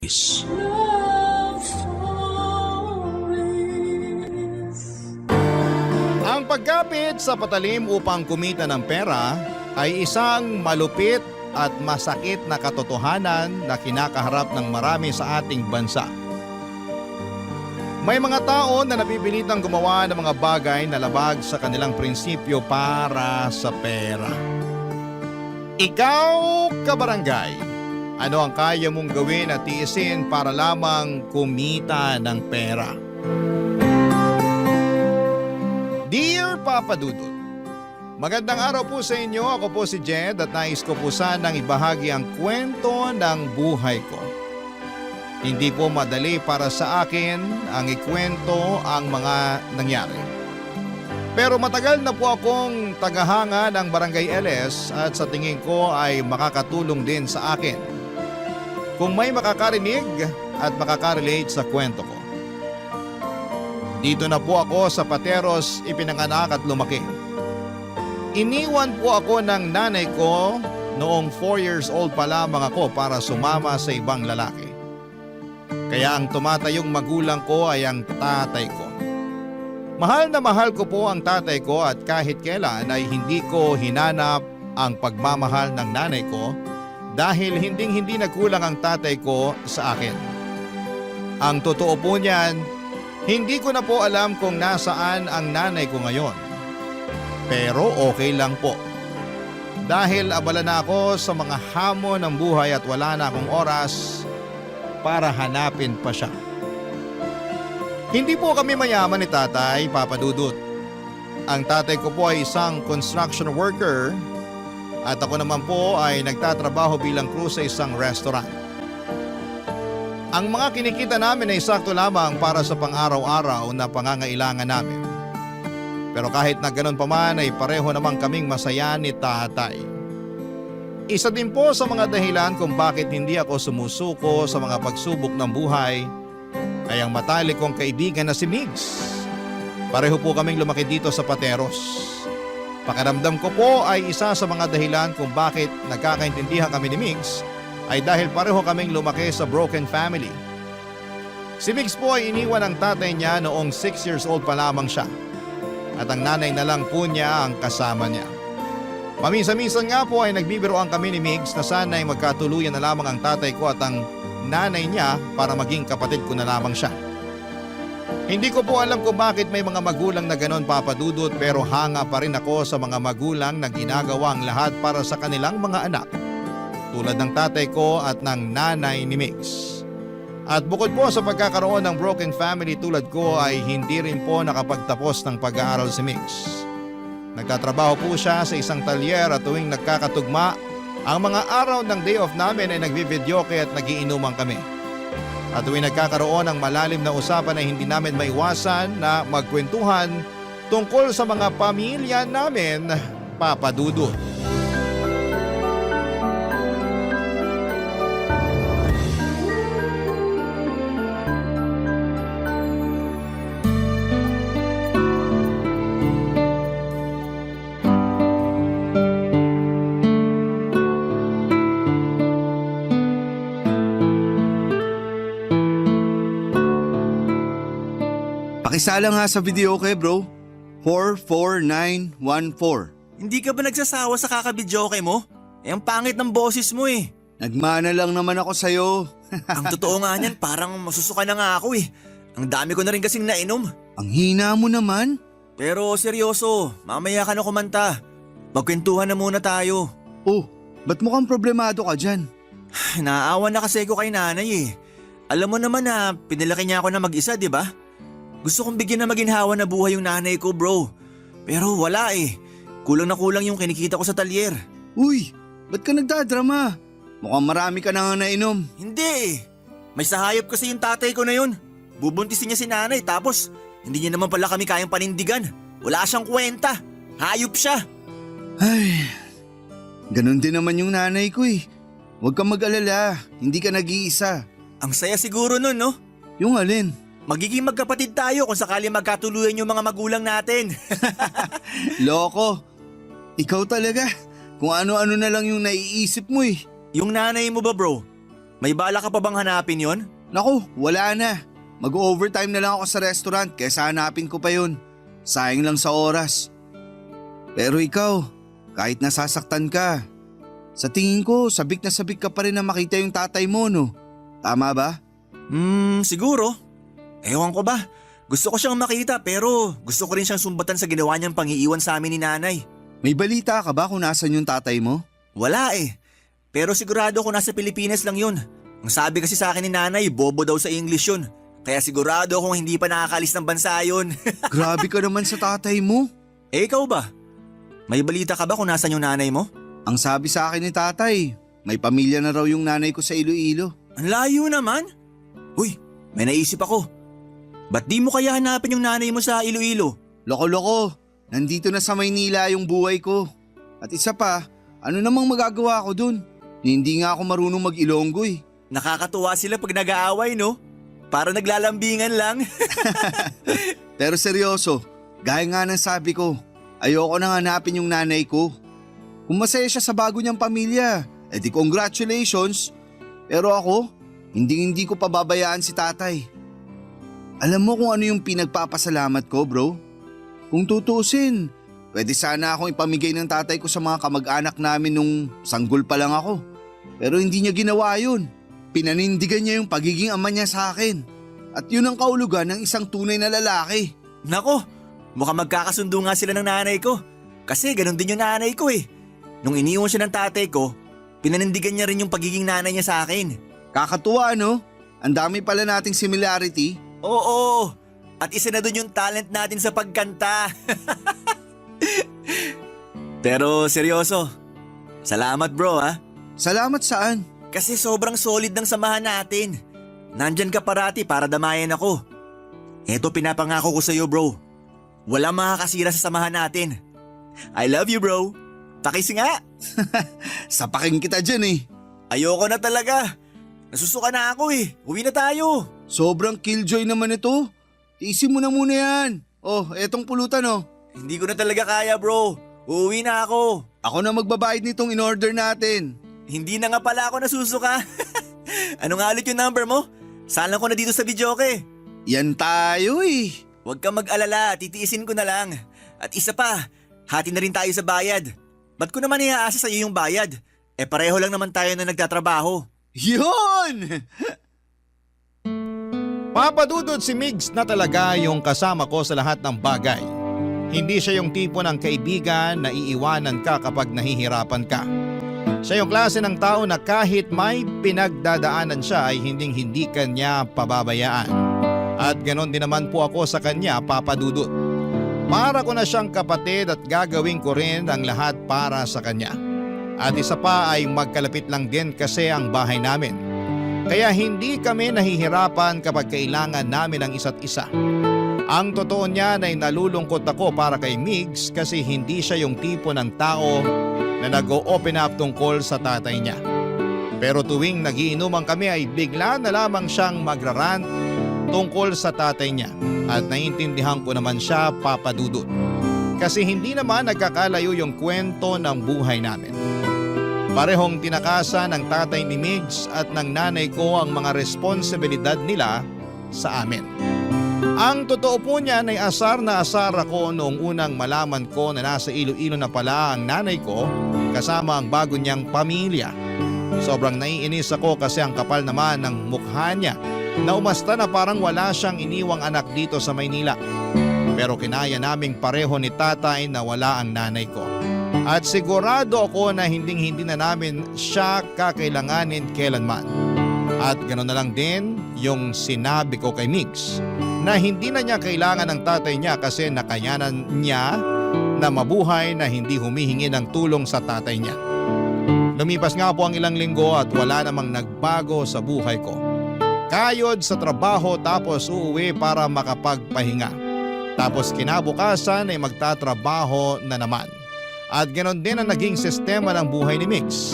showbiz. Ang pagkapit sa patalim upang kumita ng pera ay isang malupit at masakit na katotohanan na kinakaharap ng marami sa ating bansa. May mga tao na napipilitang gumawa ng mga bagay na labag sa kanilang prinsipyo para sa pera. Ikaw, kabarangay, ano ang kaya mong gawin at tiisin para lamang kumita ng pera? Dear Papa Dudut, magandang araw po sa inyo. Ako po si Jed at nais ko po sanang ibahagi ang kwento ng buhay ko. Hindi po madali para sa akin ang ikwento ang mga nangyari. Pero matagal na po akong tagahanga ng Barangay LS at sa tingin ko ay makakatulong din sa akin kung may makakarinig at makakarelate sa kwento ko. Dito na po ako sa Pateros ipinanganak at lumaki. Iniwan po ako ng nanay ko noong 4 years old pa lamang ako para sumama sa ibang lalaki. Kaya ang tumatayong magulang ko ay ang tatay ko. Mahal na mahal ko po ang tatay ko at kahit kailan ay hindi ko hinanap ang pagmamahal ng nanay ko dahil hindi nagkulang ang tatay ko sa akin. Ang totoo po niyan, hindi ko na po alam kung nasaan ang nanay ko ngayon. Pero okay lang po. Dahil abala na ako sa mga hamon ng buhay at wala na akong oras para hanapin pa siya. Hindi po kami mayaman ni tatay, Papa Dudut. Ang tatay ko po ay isang construction worker at ako naman po ay nagtatrabaho bilang crew sa isang restaurant. Ang mga kinikita namin ay sakto lamang para sa pang-araw-araw na pangangailangan namin. Pero kahit na ganun pa man ay pareho namang kaming masaya ni tatay. Isa din po sa mga dahilan kung bakit hindi ako sumusuko sa mga pagsubok ng buhay ay ang matalik kong kaibigan na si Migs. Pareho po kaming lumaki dito sa Pateros. Pakiramdam ko po ay isa sa mga dahilan kung bakit nagkakaintindihan kami ni Migs ay dahil pareho kaming lumaki sa broken family. Si Migs po ay iniwan ng tatay niya noong 6 years old pa lamang siya at ang nanay na lang po niya ang kasama niya. Paminsan-minsan nga po ay nagbibiroan kami ni Migs na sana ay magkatuluyan na lamang ang tatay ko at ang nanay niya para maging kapatid ko na lamang siya. Hindi ko po alam kung bakit may mga magulang na ganon, Papa Dudut, pero hanga pa rin ako sa mga magulang na ginagawa ang lahat para sa kanilang mga anak tulad ng tatay ko at ng nanay ni Migs. At bukod po sa pagkakaroon ng broken family tulad ko ay hindi rin po nakapagtapos ng pag-aaral si Migs. Nagtatrabaho po siya sa isang talyer at tuwing nagkakatugma, ang mga araw ng day off namin ay nagbividyoke at nagiinuman kami. At tuwing nagkakaroon ng malalim na usapan ay hindi namin maiwasan na magkwentuhan tungkol sa mga pamilya namin, Papa Dudut. Pakisala nga sa video okay bro. 44914. Hindi ka ba nagsasawa sa kakabidyoke mo? Ang pangit ng boses mo eh. Nagmana lang naman ako sa'yo. Ang totoo nga niyan, parang masusuka na nga ako eh. Ang dami ko na rin kasing nainom. Ang hina mo naman. Pero seryoso, mamaya ka na kumanta. Magkwentuhan na muna tayo. Oh, ba't mukhang problemado ka dyan? Naaawa na kasi ko kay nanay eh. Alam mo naman na pinalaki niya ako na mag-isa, di ba? Gusto kong bigyan na maginhawa na buhay yung nanay ko, bro. Pero wala eh. Kulang na kulang yung kinikita ko sa talyer. Uy, ba't ka nagdadrama? Mukhang marami ka na nga nainom. Hindi eh. May sahayop kasi yung tatay ko na yun. Bubuntisin niya si nanay tapos hindi niya naman pala kami kayang panindigan. Wala siyang kwenta. Hayop siya. Ay, ganun din naman yung nanay ko eh. Huwag kang mag-alala, hindi ka nag-iisa. Ang saya siguro nun, no? Yung alin? Magiging magkapatid tayo kung sakali magkatuluyan yung mga magulang natin. Loko, ikaw talaga. Kung ano-ano na lang yung naiisip mo eh. Yung nanay mo ba, bro? May bala ka pa bang hanapin yon? Naku, wala na. Mag-overtime na lang ako sa restaurant kaysa hanapin ko pa yun. Sayang lang sa oras. Pero ikaw, kahit nasasaktan ka, sa tingin ko sabik na sabik ka pa rin na makita yung tatay mo, no? Tama ba? Siguro. Ewan ko ba. Gusto ko siyang makita pero gusto ko rin siyang sumbatan sa ginawa niyang pangiiwan sa amin ni nanay. May balita ka ba kung nasan yung tatay mo? Wala eh. Pero sigurado ko nasa Pilipinas lang yun. Ang sabi kasi sa akin ni nanay, bobo daw sa English yun. Kaya sigurado kung hindi pa nakakalis ng bansa yun. Grabe ka naman sa tatay mo. Eh ikaw ba? May balita ka ba kung nasan yung nanay mo? Ang sabi sa akin ni tatay, may pamilya na raw yung nanay ko sa Iloilo. Ang layo naman. Uy, may naisip ako. Ba't di mo kaya hanapin yung nanay mo sa Iloilo? Loko-loko, nandito na sa Maynila yung buhay ko. At isa pa, ano namang magagawa ko dun? Hindi nga ako marunong mag-Ilonggo eh. Nakakatuwa sila pag nag-aaway, no? Para naglalambingan lang. Pero seryoso, gaya nga ng sabi ko, ayoko nang hanapin yung nanay ko. Kung masaya siya sa bago niyang pamilya, edi congratulations. Pero ako, hindi ko pababayaan si tatay. Alam mo kung ano yung pinagpapasalamat ko, bro? Kung tutuusin, pwede sana akong ipamigay ng tatay ko sa mga kamag-anak namin nung sanggol pa lang ako. Pero hindi niya ginawa yun. Pinanindigan niya yung pagiging ama niya sa akin. At yun ang kaulugan ng isang tunay na lalaki. Nako, mukhang magkakasundo nga sila ng nanay ko. Kasi ganun din yung nanay ko eh. Nung iniwan siya ng tatay ko, pinanindigan niya rin yung pagiging nanay niya sa akin. Kakatuwa, no? Ang dami pala nating similarity. Oo, at isa na dun yung talent natin sa pagkanta. Pero seryoso, salamat bro ha. Salamat saan? Kasi sobrang solid ng samahan natin. Nandyan ka parati para damayan ako. Eto pinapangako ko sa'yo bro. Walang makakasira sa samahan natin. I love you bro. Pakis nga. Sapakin kita dyan eh. Ayoko na talaga. Nasusuka na ako eh. Uwi na tayo. Sobrang killjoy naman ito. Tiisin mo na muna yan. Oh, etong pulutan oh. Hindi ko na talaga kaya bro. Uuwi na ako. Ako na magbabayad nitong in-order natin. Hindi na nga pala ako nasusuka. Ano nga ulit yung number mo? Saan lang ko na dito sa videoke? Yan tayo eh. Huwag kang mag-alala, titiisin ko na lang. At isa pa, hati na rin tayo sa bayad. Ba't ko naman iaasa sa iyo yung bayad? Eh pareho lang naman tayo na nagtatrabaho. Yun! Papadudod si Migs na talaga yung kasama ko sa lahat ng bagay. Hindi siya yung tipo ng kaibigan na iiwanan ka kapag nahihirapan ka. Siya yung klase ng tao na kahit may pinagdadaanan siya ay hindi kanya pababayaan. At ganon din naman po ako sa kanya, Papadudod. Para ko na siyang kapatid at gagawin ko rin ang lahat para sa kanya. At isa pa ay magkalapit lang din kasi ang bahay namin. Kaya hindi kami nahihirapan kapag kailangan namin ang isa't isa. Ang totoo niyan ay nalulungkot ako para kay Migs kasi hindi siya yung tipo ng tao na nag-o-open up tungkol sa tatay niya. Pero tuwing nagiinuman kami ay bigla na lamang siyang magrarant tungkol sa tatay niya. At naiintindihan ko naman siya, Papadudod. Kasi hindi naman nagkakalayo yung kwento ng buhay namin. Parehong tinakasan ng tatay ni Migs at ng nanay ko ang mga responsibilidad nila sa amin. Ang totoo po niyan ay asar na asar ako noong unang malaman ko na nasa Iloilo na pala ang nanay ko kasama ang bago niyang pamilya. Sobrang naiinis ako kasi ang kapal naman ng mukha niya na umasta na parang wala siyang iniwang anak dito sa Maynila. Pero kinaya naming pareho ni tatay na wala ang nanay ko. At sigurado ako na hindi na namin siya kakailanganin kailanman. At ganoon na lang din yung sinabi ko kay Migs na hindi na niya kailangan ng tatay niya kasi nakayanan niya na mabuhay na hindi humihingi ng tulong sa tatay niya. Lumipas nga po ang ilang linggo at wala namang nagbago sa buhay ko. Kayod sa trabaho tapos uuwi para makapagpahinga. Tapos kinabukasan ay magtatrabaho na naman. At ganoon din ang naging sistema ng buhay ni Migs.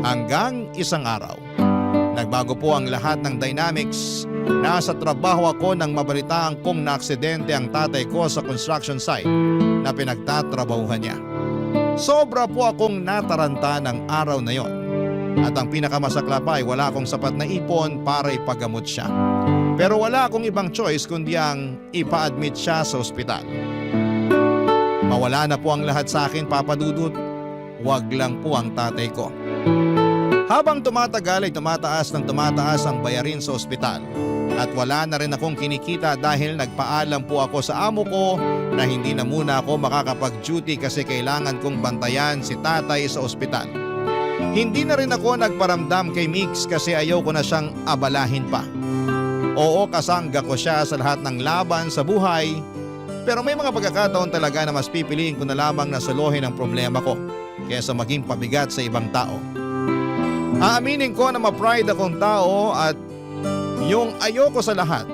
Hanggang isang araw. Nagbago po ang lahat ng dynamics. Nasa trabaho ako nang mabalitaan kong naaksidente ang tatay ko sa construction site na pinagtatrabahuhan niya. Sobra po akong nataranta ng araw na yon. At ang pinakamasakla pa ay wala akong sapat na ipon para ipagamot siya. Pero wala akong ibang choice kundi ang ipa-admit siya sa ospital. Mawala na po ang lahat sa akin, Papa Dudut. Huwag lang po ang tatay ko. Habang tumatagal ay tumataas ng tumataas ang bayarin sa ospital. At wala na rin akong kinikita dahil nagpaalam po ako sa amo ko na hindi na muna ako makakapag-duty kasi kailangan kong bantayan si tatay sa ospital. Hindi na rin ako nagparamdam kay Mix kasi ayaw ko na siyang abalahin pa. Oo, kasangga ko siya sa lahat ng laban sa buhay, pero may mga pagkakataon talaga na mas pipiliin ko na lamang na solohin ang problema ko kaysa maging pabigat sa ibang tao. Aaminin ko na ma-pride akong tao at yung ayoko sa lahat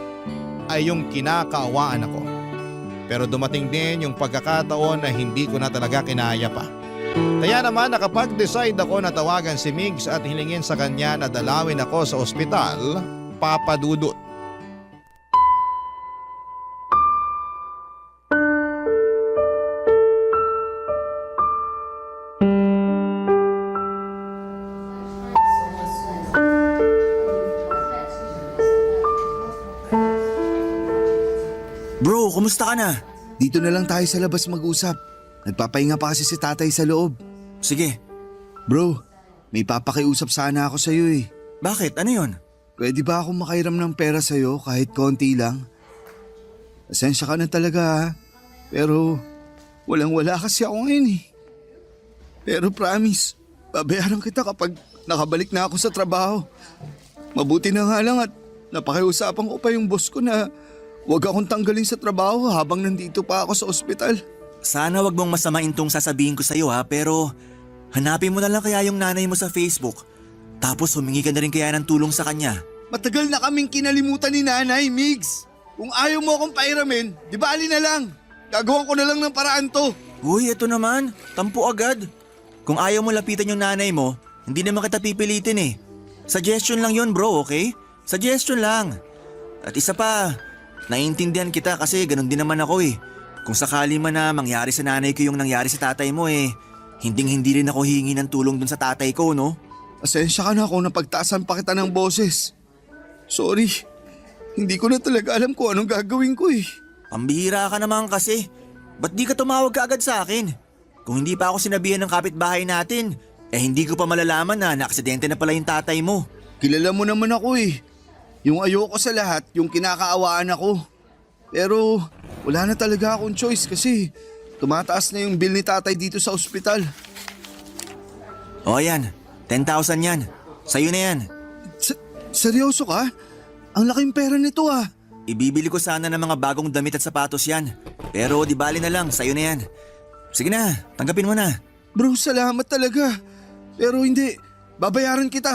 ay yung kinakaawaan ako. Pero dumating din yung pagkakataon na hindi ko na talaga kinaya pa. Kaya naman nakapag-decide ako na tawagan si Migs at hilingin sa kanya na dalawin ako sa ospital, Papa Dudut. Bro, kumusta ka na? Dito na lang tayo sa labas mag-usap. Nagpapahinga pa kasi si tatay sa loob. Sige, Bro, may papakiusap sana ako sa'yo eh. bakit? Ano yon? Pwede ba ako makairam ng pera sa'yo kahit konti lang? Pasensya ka na talaga ha. Pero walang-wala kasi ako ngayon eh. Pero promise, babayaran kita kapag nakabalik na ako sa trabaho. Mabuti na nga lang at napakiusapan ko pa yung boss ko na huwag akong tanggalin sa trabaho habang nandito pa ako sa ospital. Sana wag mong masamain tong sasabihin ko sa'yo ha, pero hanapin mo na lang kaya yung nanay mo sa Facebook. Tapos humingi ka na rin kaya ng tulong sa kanya. Matagal na kaming kinalimutan ni Nanay, Migs. Kung ayaw mo akong pairamin, di ba ali na lang? Gagawan ko na lang ng paraan to. Uy, ito naman. Tampo agad. Kung ayaw mo lapitan yung nanay mo, hindi naman kita pipilitin eh. Suggestion lang yun bro, okay? Suggestion lang. At isa pa, naiintindihan kita kasi ganun din naman ako eh. Kung sakali man na mangyari sa nanay ko yung nangyari sa tatay mo eh, hindi rin ako hihingi ng tulong dun sa tatay ko, no? Pasensya ka na kung napagtaasan pa kita ng boses. Sorry, hindi ko na talaga alam kung anong gagawin ko eh. Pambihira ka naman kasi. Ba't di ka tumawag ka agad sa akin? Kung hindi pa ako sinabihan ng kapitbahay natin, hindi ko pa malalaman na naaksidente na pala yung tatay mo. Kilala mo naman ako eh. Yung ayoko sa lahat, yung kinakaawaan ako. Pero wala na talaga akong choice kasi tumataas na yung bill ni tatay dito sa ospital. O yan, 10,000 yan. Sa'yo na yan. Seryoso ka? Ang laking pera nito ah. Ibibili ko sana ng mga bagong damit at sapatos yan. Pero di bali na lang, sa'yo na yan. Sige na, tanggapin mo na. Bro, salamat talaga. Pero hindi, babayaran kita.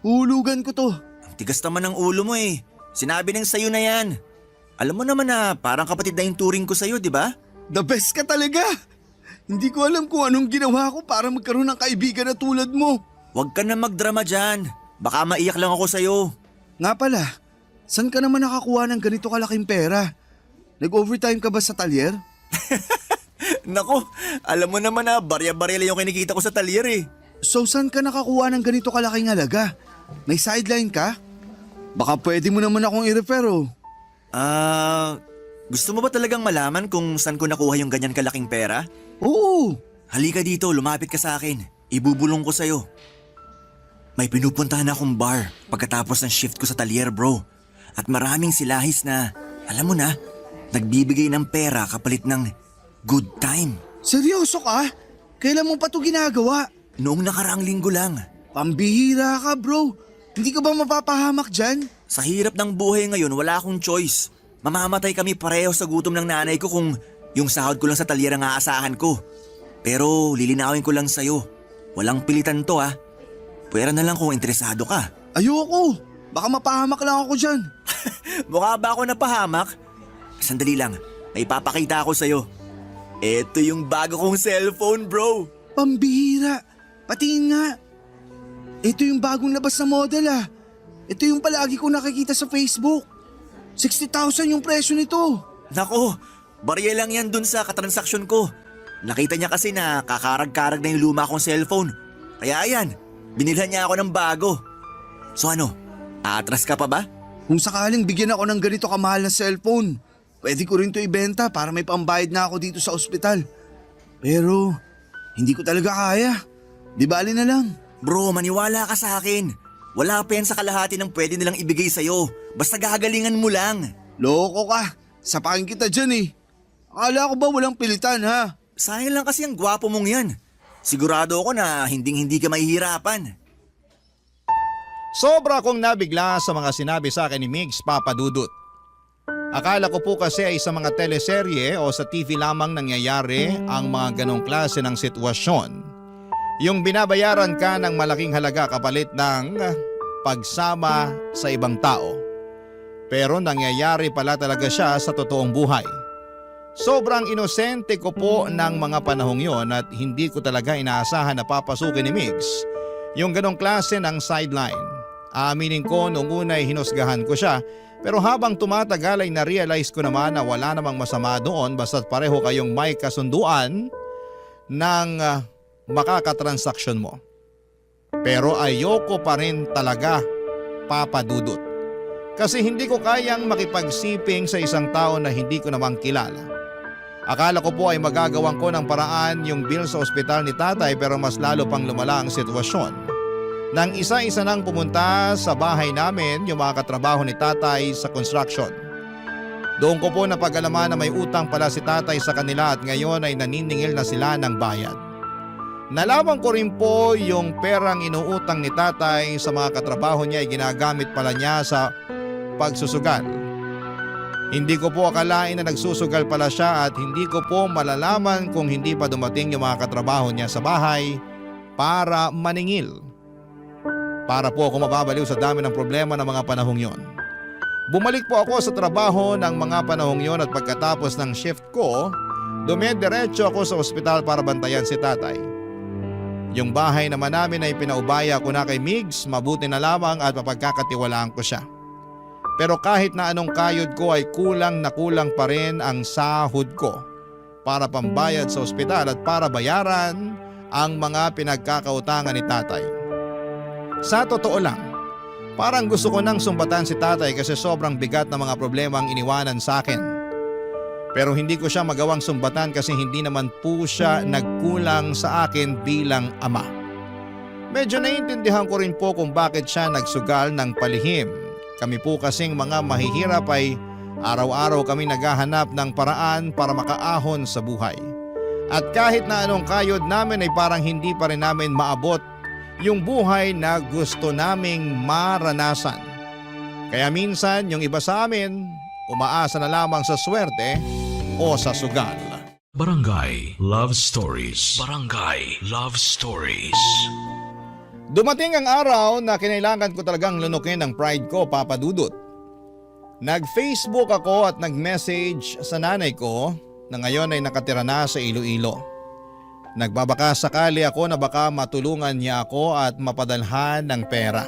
Hulugan ko to. Ang tigas naman ng ulo mo eh. Sinabi nang sa'yo na yan. Alam mo naman na parang kapatid na yung turing ko sa'yo, di ba? The best ka talaga. Hindi ko alam kung anong ginawa ko para magkaroon ng kaibigan na tulad mo. Huwag ka na magdrama dyan. Baka maiyak lang ako sa'yo. Nga pala, saan ka naman nakakuha ng ganito kalaking pera? Nag-overtime ka ba sa talyer? Nako, alam mo naman na barya-barya lang yung kinikita ko sa talyer eh. So saan ka nakakuha ng ganito kalaking halaga? May sideline ka? Baka pwede mo naman akong i-refer oh. Gusto mo ba talagang malaman kung saan ko nakuha yung ganyan kalaking pera? Oo. Halika dito, lumapit ka sa akin. Ibubulong ko sa'yo. May pinupuntahan akong bar pagkatapos ng shift ko sa talyer bro. At maraming silahis na, alam mo na, nagbibigay ng pera kapalit ng good time. Seryoso ka? Kailan mo pa ito ginagawa? Noong nakaraang linggo lang. Pambihira ka bro. Hindi ka ba mapapahamak dyan? Sa hirap ng buhay ngayon, wala akong choice. Mamamatay kami pareho sa gutom ng nanay ko kung yung sahod ko lang sa talyer ang aasahan ko. Pero lilinawin ko lang sa'yo. Walang pilitan to ha. Pwera na lang kung interesado ka. Ayoko. Baka mapahamak lang ako dyan. Mukha ba ako napahamak? Sandali lang, may papakita ako sa'yo. Ito yung bago kong cellphone bro. Pambihira. Patingin nga. Ito yung bagong labas na model ah. Ito yung palagi ko nakikita sa Facebook. 60,000 yung presyo nito. Nako, barya lang yan dun sa katransaksyon ko. Nakita niya kasi na kakarag-karag na yung luma kong cellphone. Kaya ayan, Binilhan niya ako ng bago. So ano, aatras ka pa ba? Kung sakaling bigyan ako ng ganito kamahal na cellphone, pwede ko rin to ibenta para may pambayad na ako dito sa ospital. Pero hindi ko talaga kaya. Di bali na lang. Bro, maniwala ka sa akin. Wala pa yan sa kalahati ng pwede nilang ibigay sa'yo. Basta gagalingan mo lang. Loko ka. Sapakin kita dyan eh. Akala ko ba walang pilitan ha? Sayang lang kasi ang gwapo mong yan. Sigurado ako na hinding-hindi ka mahihirapan. Sobra akong nabigla sa mga sinabi sa akin ni Migs, Papa Dudut. Akala ko po kasi ay sa mga teleserye o sa TV lamang nangyayari ang mga ganong klase ng sitwasyon. Yung binabayaran ka ng malaking halaga kapalit ng pagsama sa ibang tao. Pero nangyayari pala talaga siya sa totoong buhay. Sobrang inosente ko po ng mga panahong yon at hindi ko talaga inaasahan na papasukin ni Migs yung ganong klase ng sideline. Aaminin ko noong una ay hinusgahan ko siya, pero habang tumatagal ay na-realize ko naman na wala namang masama doon basta't pareho kayong may kasunduan ng makakatransaksyon mo. Pero ayoko pa rin talaga, Papa Dudut. Kasi hindi ko kayang makipagsiping sa isang tao na hindi ko namang kilala. Akala ko po ay magagawan ko ng paraan yung bill sa ospital ni tatay, pero mas lalo pang lumala ang sitwasyon. Nang isa-isa nang pumunta sa bahay namin yung mga katrabaho ni tatay sa construction. Doon ko po napag-alaman na may utang pala si tatay sa kanila at ngayon ay naniningil na sila ng bayad. Nalaman ko rin po yung perang inuutang ni tatay sa mga katrabaho niya ay ginagamit pala niya sa pagsusugal. Hindi ko po akalain na nagsusugal pala siya at hindi ko po malalaman kung hindi pa dumating yung mga katrabaho niya sa bahay para maningil. Para po ako mababaliw sa dami ng problema ng mga panahong yon. Bumalik po ako sa trabaho ng mga panahong yon at pagkatapos ng shift ko, dumidiretso ako sa ospital para bantayan si tatay. Yung bahay naman namin ay pinaubaya ko na kay Migs, mabuti na lamang at mapagkakatiwalaan ko siya. Pero kahit na anong kayod ko ay kulang na kulang pa rin ang sahod ko para pambayad sa ospital at para bayaran ang mga pinagkakautangan ni tatay. Sa totoo lang, parang gusto ko nang sumbatan si tatay kasi sobrang bigat na mga problema ang iniwanan sa akin. Pero hindi ko siya magawang sumbatan kasi hindi naman po siya nagkulang sa akin bilang ama. Medyo naiintindihan ko rin po kung bakit siya nagsugal ng palihim. Kami po kasing mga mahihirap ay araw-araw kami naghahanap ng paraan para makaahon sa buhay. At kahit na anong kayod namin ay parang hindi pa rin namin maabot yung buhay na gusto naming maranasan. Kaya minsan yung iba sa amin umaasa na lamang sa swerte o sa sugal. Barangay Love Stories. Barangay Love Stories. Dumating ang araw na kinailangan ko talagang lunukin ang pride ko, Papa Dudut. Nag-Facebook ako at nag-message sa nanay ko na ngayon ay nakatira na sa Iloilo. Nagbabaka sakali ako na baka matulungan niya ako at mapadalhan ng pera.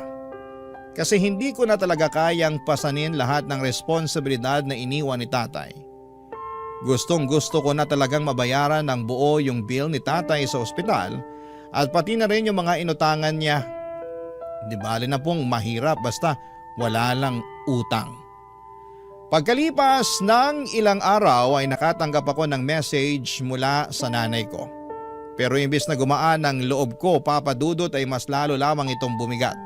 Kasi hindi ko na talaga kayang pasanin lahat ng responsibilidad na iniwan ni tatay. Gustong gusto ko na talagang mabayaran ng buo yung bill ni tatay sa ospital at pati na rin yung mga inutangan niya. Di bali na pong mahirap basta wala lang utang. Pagkalipas ng ilang araw ay nakatanggap ako ng message mula sa nanay ko. Pero imbis na gumaan ang loob ko, Papa Dudut, ay mas lalo lamang itong bumigat.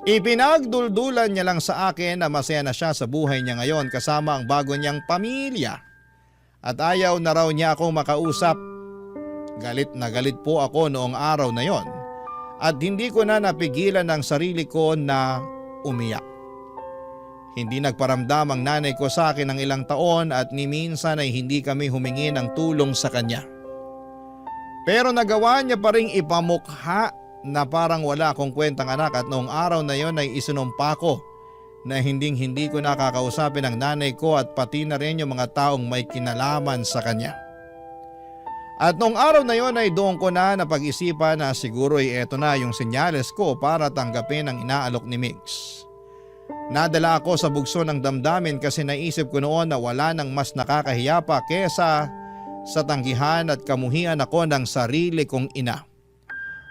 Ipinagduldulan niya lang sa akin na masaya na siya sa buhay niya ngayon kasama ang bago niyang pamilya. At ayaw na raw niya akong makausap. Galit na galit po ako noong araw na yon at hindi ko na napigilan ang sarili ko na umiyak. Hindi nagparamdam ang nanay ko sa akin ng ilang taon at ni minsan ay hindi kami humingi ng tulong sa kanya. Pero nagawa niya pa ring ipamukha na parang wala akong kwentang anak at noong araw na yon ay isinumpa ko na hindi ko nakakausapin ang nanay ko at pati na rin yung mga taong may kinalaman sa kanya. At noong araw na yon ay doon ko na napag-isipan na siguro ay eto na yung senyales ko para tanggapin ang inaalok ni Migs. Nadala ako sa bugso ng damdamin kasi naisip ko noon na wala nang mas nakakahiya pa kesa sa tanggihan at kamuhian ako ng sarili kong ina.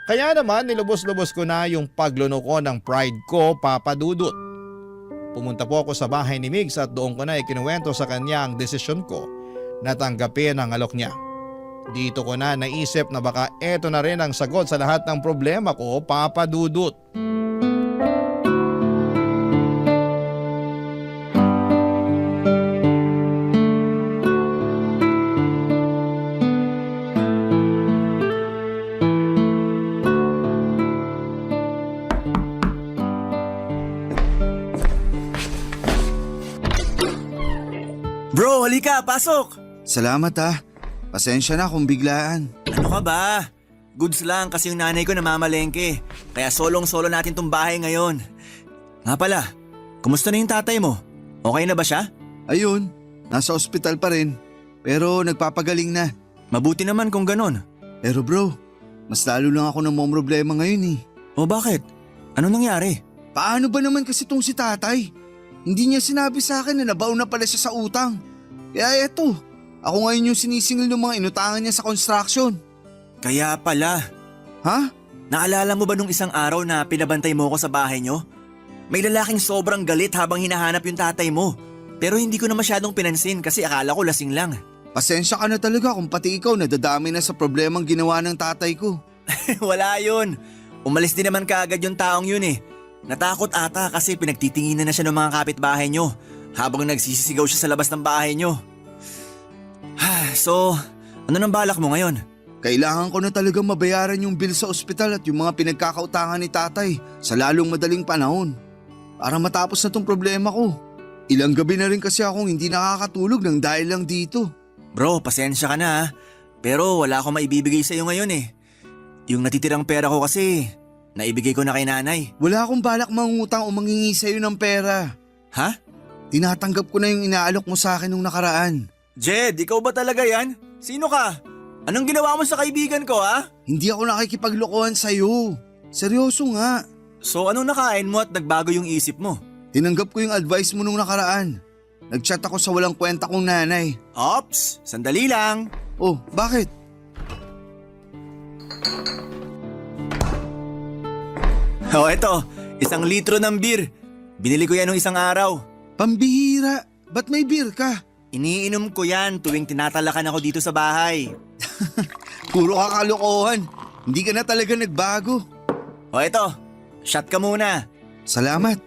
Kaya naman nilubos-lubos ko na yung paglunoko ng pride ko, Papa Dudut. Pumunta po ako sa bahay ni Migs at doon ko na ikinuwento sa kanya ang desisyon ko na tanggapin ang alok niya. Dito ko na naisip na baka eto na rin ang sagot sa lahat ng problema ko, Papa Dudut. Bro, halika, pasok! Salamat ha. Pasensya na kung biglaan. Ano ka ba? Goods lang kasi yung nanay ko namamalengke. Kaya solong-solo natin tong bahay ngayon. Nga pala, kumusta na yung tatay mo? Okay na ba siya? Ayun, nasa ospital pa rin. Pero nagpapagaling na. Mabuti naman kung ganon. Pero bro, mas lalo lang ako problema ngayon eh. O bakit? Ano nangyari? Paano ba naman kasi tong si tatay? Hindi niya sinabi sa akin na nabaon na pala siya sa utang. Kaya eto, ako ngayon yung sinisingil ng mga inutangan niya sa construction. Kaya pala. Ha? Naalala mo ba nung isang araw na pinabantay mo ko sa bahay nyo? May lalaking sobrang galit habang hinahanap yung tatay mo. Pero hindi ko na masyadong pinansin kasi akala ko lasing lang. Pasensya ka na talaga kung pati ikaw nadadami na sa problemang ginawa ng tatay ko. Wala yun. Umalis din naman kaagad yung taong yun eh. Natakot ata kasi pinagtitinginan na siya ng mga kapitbahay nyo habang nagsisisigaw siya sa labas ng bahay nyo. So, ano nang balak mo ngayon? Kailangan ko na talagang mabayaran yung bill sa ospital at yung mga pinagkakautangan ni tatay sa lalong madaling panahon. Para matapos na tong problema ko. Ilang gabi na rin kasi akong hindi nakakatulog ng dahil lang dito. Bro, pasensya ka na ha. Pero wala akong maibibigay sa iyo ngayon eh. Yung natitirang pera ko kasi, naibigay ko na kay nanay. Wala akong balak mangutang o mangingi sa'yo ng pera. Ha? Tinatanggap ko na yung inaalok mo sa akin nung nakaraan. Jed, ikaw ba talaga yan? Sino ka? Anong ginawa mo sa kaibigan ko ha? Hindi ako nakikipaglokohan sa'yo. Seryoso nga. So anong nakain mo at nagbago yung isip mo? Tinanggap ko yung advice mo nung nakaraan. Nagchat ako sa walang kwenta kong nanay. Ops, sandali lang. Oh, bakit? Oh, eto, 1 litro ng beer. Binili ko yan nung isang araw. Pambihira, ba't may beer ka? Iniinom ko yan tuwing tinatalakan ako dito sa bahay. Puro kakalokohan. Hindi ka na talaga nagbago. O eto, shot ka muna. Salamat.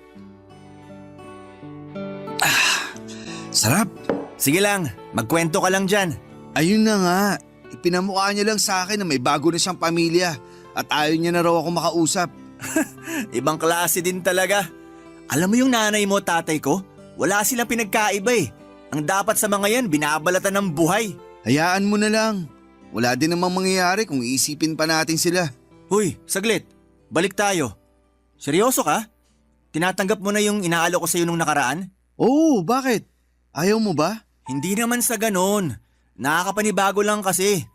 Sarap. Sige lang, magkwento ka lang dyan. Ayun na nga. Ipinamukha niya lang sa akin na may bago na siyang pamilya at ayaw niya na raw ako makausap. Ibang klase din talaga. Alam mo yung nanay mo, tatay ko? Wala silang pinagkaiba eh. Ang dapat sa mga yan, binabalatan ng buhay. Hayaan mo na lang. Wala din namang mangyayari kung iisipin pa natin sila. Huy, saglit. Balik tayo. Seryoso ka? Tinatanggap mo na yung inaalok ko sa iyo nung nakaraan? Oo, bakit? Ayaw mo ba? Hindi naman sa ganon. Nakakapanibago lang kasi.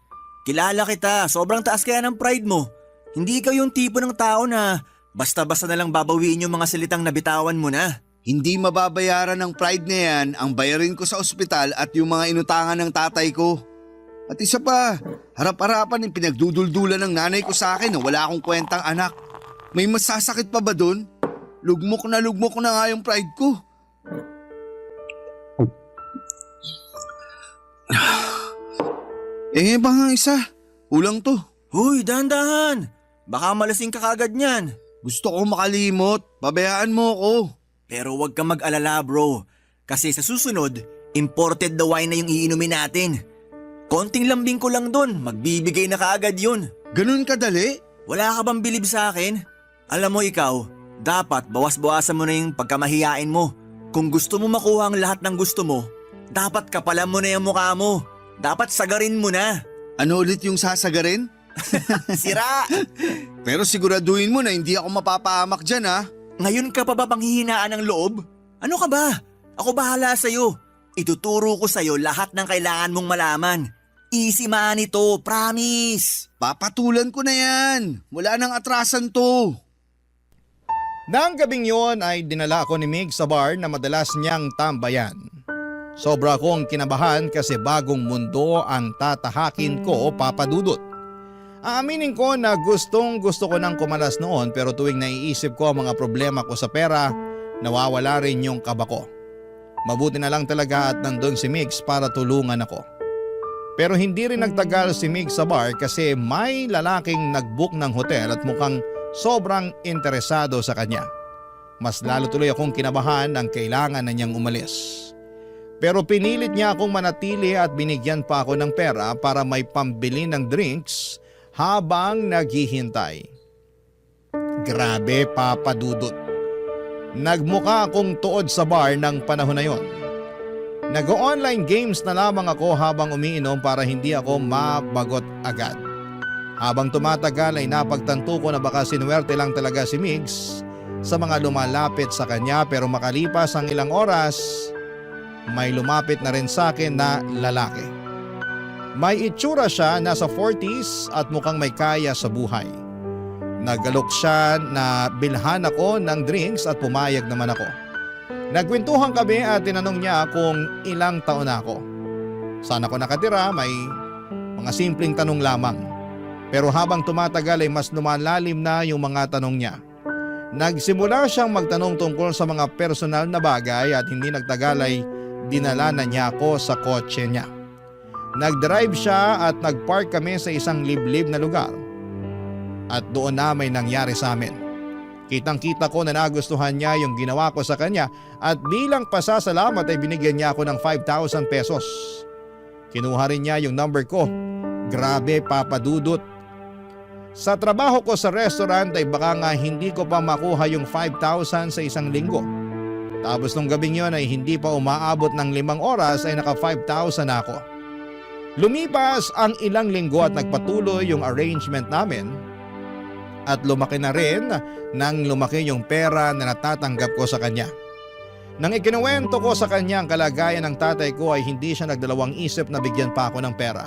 Kilala kita, sobrang taas kaya ng pride mo. Hindi ikaw yung tipo ng tao na basta-basta na lang babawiin yung mga salitang nabitawan mo na. Hindi mababayaran ng pride na yan ang bayarin ko sa ospital at yung mga inutangan ng tatay ko. At isa pa, harap-harapan yung pinagduduldulan ng nanay ko sa akin na wala akong kwentang anak. May masasakit pa ba dun? Lugmok na nga yung pride ko. Ba nga isa? Kulang to. Huy, dahan-dahan. Baka malasing ka kagad niyan. Gusto ko makalimot. Pabayaan mo ako. Pero huwag kang mag-alala bro. Kasi sa susunod, imported na wine na yung iinumin natin. Konting lambing ko lang dun, magbibigay na kaagad yun. Ganun kadali? Wala ka bang bilib sa akin? Alam mo ikaw, dapat bawas-bawasan mo na yung pagkamahiyain mo. Kung gusto mo makuha ang lahat ng gusto mo, dapat kapalan mo na yung mukha mo. Dapat sagarin mo na. Ano ulit yung sasagarin? Sira! Pero siguraduhin mo na hindi ako mapapahamak dyan ha. Ngayon ka pa ba panghihinaan ng loob? Ano ka ba? Ako bahala sa'yo. Ituturo ko sa'yo lahat ng kailangan mong malaman. Easy man ito, promise. Papatulan ko na yan. Wala nang atrasan to. Nang gabing yon ay dinala ako ni Mig sa bar na madalas niyang tambayan. Sobra akong kinabahan kasi bagong mundo ang tatahakin ko, Papa Dudut. Aaminin ko na gustong gusto ko nang kumalas noon pero tuwing naiisip ko ang mga problema ko sa pera, nawawala rin yung kaba ko. Mabuti na lang talaga at nandun si Migs para tulungan ako. Pero hindi rin nagtagal si Migs sa bar kasi may lalaking nag-book ng hotel at mukhang sobrang interesado sa kanya. Mas lalo tuloy akong kinabahan ang kailangan na niyang umalis. Pero pinilit niya akong manatili at binigyan pa ako ng pera para may pambili ng drinks habang naghihintay. Grabe, Papa Dudut. Nagmukha akong tuod sa bar ng panahon na yon. Nag-online games na lamang ako habang umiinom para hindi ako mabagot agad. Habang tumatagal ay napagtanto ko na baka sinuwerte lang talaga si Migs sa mga lumalapit sa kanya pero makalipas ang ilang oras, may lumapit na rin sa akin na lalaki. May itsura siya, nasa 40s at mukhang may kaya sa buhay. Nagalok siya na bilhan ako ng drinks at pumayag naman ako. Nagkwentuhan kami at tinanong niya kung ilang taon na ako. Saan ako nakatira, may mga simpleng tanong lamang. Pero habang tumatagal ay mas lumalalim na yung mga tanong niya. Nagsimula siyang magtanong tungkol sa mga personal na bagay at hindi nagtagal ay dinala na niya ako sa kotse niya. Nag-drive siya at nag-park kami sa isang liblib na lugar. At doon na may nangyari sa amin. Kitang-kita ko na nagustuhan niya yung ginawa ko sa kanya at bilang pasasalamat ay binigyan niya ako ng 5,000 pesos. Kinuha rin niya yung number ko. Grabe, Papa Dudut. Sa trabaho ko sa restaurant ay baka nga hindi ko pa makuha yung 5,000 sa isang linggo. Tapos nung gabing yon ay hindi pa umaabot ng 5 oras ay naka 5,000 na ako. Lumipas ang ilang linggo at nagpatuloy yung arrangement namin. At lumaki na rin nang lumaki yung pera na natatanggap ko sa kanya. Nang ikinuwento ko sa kanya ang kalagayan ng tatay ko ay hindi siya nagdalawang isip na bigyan pa ako ng pera.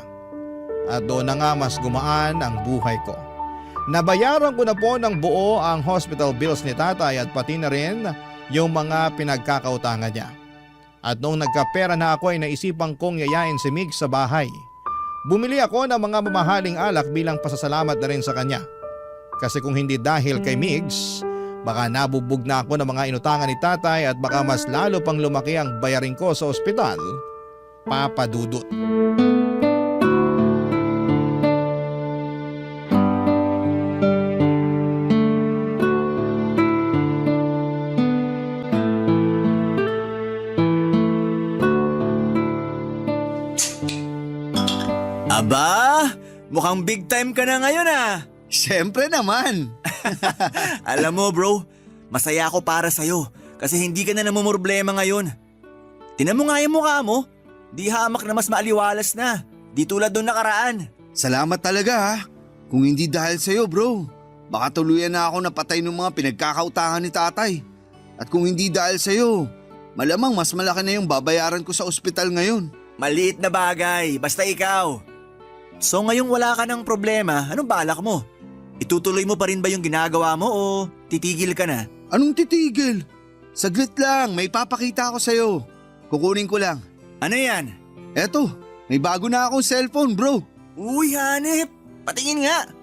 At doon na nga mas gumaan ang buhay ko. Nabayaran ko na po ng buo ang hospital bills ni tatay at pati na rin yung mga pinagkakautangan niya. At noong nagkapera na ako ay naisipan kong yayain si Mig sa bahay. Bumili ako ng mga mamahaling alak bilang pasasalamat na rin sa kanya. Kasi kung hindi dahil kay Migs, baka nabubog na ako ng mga inutangan ni tatay at baka mas lalo pang lumaki ang bayarin ko sa ospital, Papa Dudut. Aba, mukhang big time ka na ngayon ah. Siyempre naman. Alam mo bro, masaya ako para sa'yo kasi hindi ka na namumroblema ngayon. Tinan mo nga yung mukha mo, di hamak na mas maaliwalas na, di tulad nung nakaraan. Salamat talaga ha. Kung hindi dahil sa'yo bro, baka tuluyan na ako napatay ng mga pinagkakautangan ni tatay. At kung hindi dahil sa'yo, malamang mas malaki na yung babayaran ko sa ospital ngayon. Maliit na bagay, basta ikaw. So ngayong wala ka ng problema, anong balak mo? Itutuloy mo pa rin ba yung ginagawa mo o titigil ka na? Anong titigil? Saglit lang, may papakita ako sa'yo. Kukunin ko lang. Ano yan? Eto, may bago na akong cellphone bro. Uy, hanip! Patingin nga!